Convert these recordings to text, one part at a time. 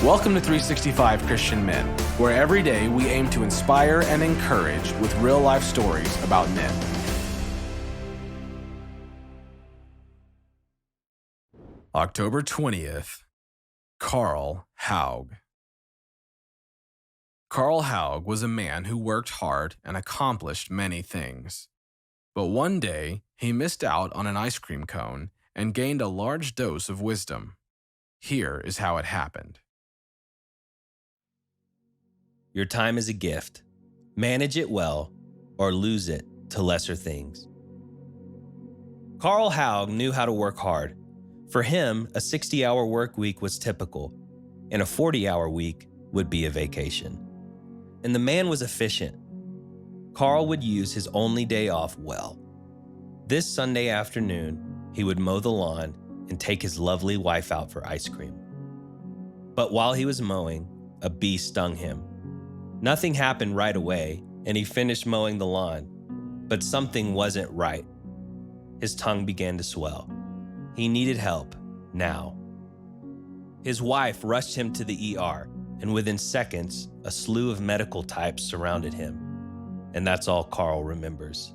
Welcome to 365 Christian Men, where every day we aim to inspire and encourage with real-life stories about men. October 20th, Karl Howg. Karl Howg was a man who worked hard and accomplished many things. But one day, he missed out on an ice cream cone and gained a large dose of wisdom. Here is how it happened. Your time is a gift. Manage it well or lose it to lesser things. Karl Howg knew how to work hard. For him, a 60-hour work week was typical, and a 40-hour week would be a vacation. And the man was efficient. Karl would use his only day off well. This Sunday afternoon, he would mow the lawn and take his lovely wife out for ice cream. But while he was mowing, a bee stung him. Nothing happened right away, and he finished mowing the lawn, but something wasn't right. His tongue began to swell. He needed help, now. His wife rushed him to the ER, and within seconds, a slew of medical types surrounded him. And that's all Karl remembers.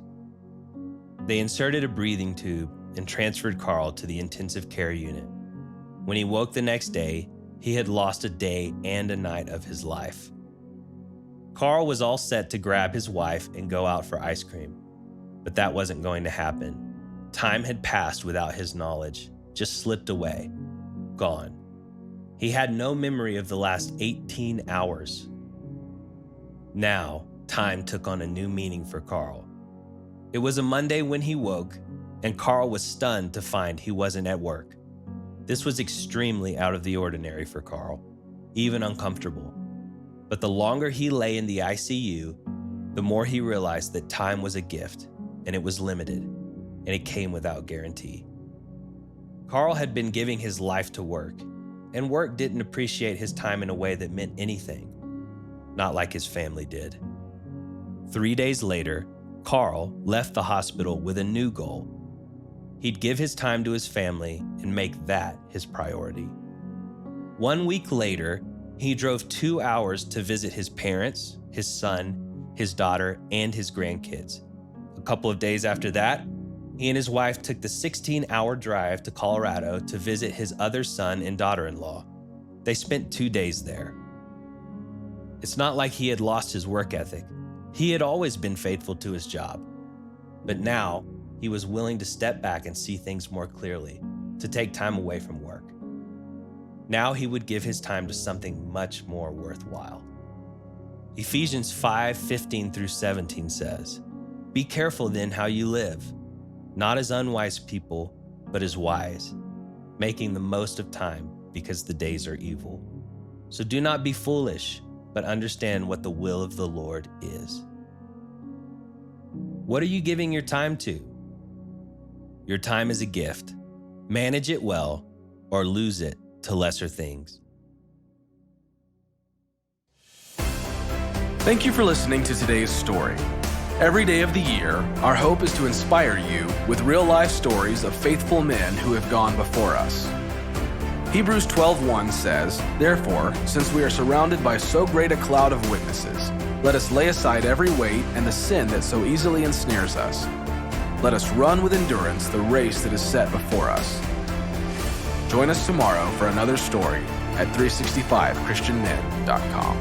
They inserted a breathing tube and transferred Karl to the intensive care unit. When he woke the next day, he had lost a day and a night of his life. Karl was all set to grab his wife and go out for ice cream, but that wasn't going to happen. Time had passed without his knowledge, just slipped away, gone. He had no memory of the last 18 hours. Now, time took on a new meaning for Karl. It was a Monday when he woke, and Karl was stunned to find he wasn't at work. This was extremely out of the ordinary for Karl, even uncomfortable. But the longer he lay in the ICU, the more he realized that time was a gift, and it was limited, and it came without guarantee. Karl had been giving his life to work, and work didn't appreciate his time in a way that meant anything, not like his family did. 3 days later, Karl left the hospital with a new goal. He'd give his time to his family and make that his priority. 1 week later, he drove 2 hours to visit his parents, his son, his daughter, and his grandkids. A couple of days after that, he and his wife took the 16-hour drive to Colorado to visit his other son and daughter-in-law. They spent 2 days there. It's not like he had lost his work ethic. He had always been faithful to his job. But now, he was willing to step back and see things more clearly, to take time away from work. Now he would give his time to something much more worthwhile. Ephesians 5:15 through 17 says, "Be careful then how you live, not as unwise people, but as wise, making the most of time because the days are evil. So do not be foolish, but understand what the will of the Lord is." What are you giving your time to? Your time is a gift. Manage it well or lose it to lesser things. Thank you for listening to today's story. Every day of the year, our hope is to inspire you with real-life stories of faithful men who have gone before us. Hebrews 12:1 says, "Therefore, since we are surrounded by so great a cloud of witnesses, let us lay aside every weight and the sin that so easily ensnares us. Let us run with endurance the race that is set before us." Join us tomorrow for another story at 365christianmen.com.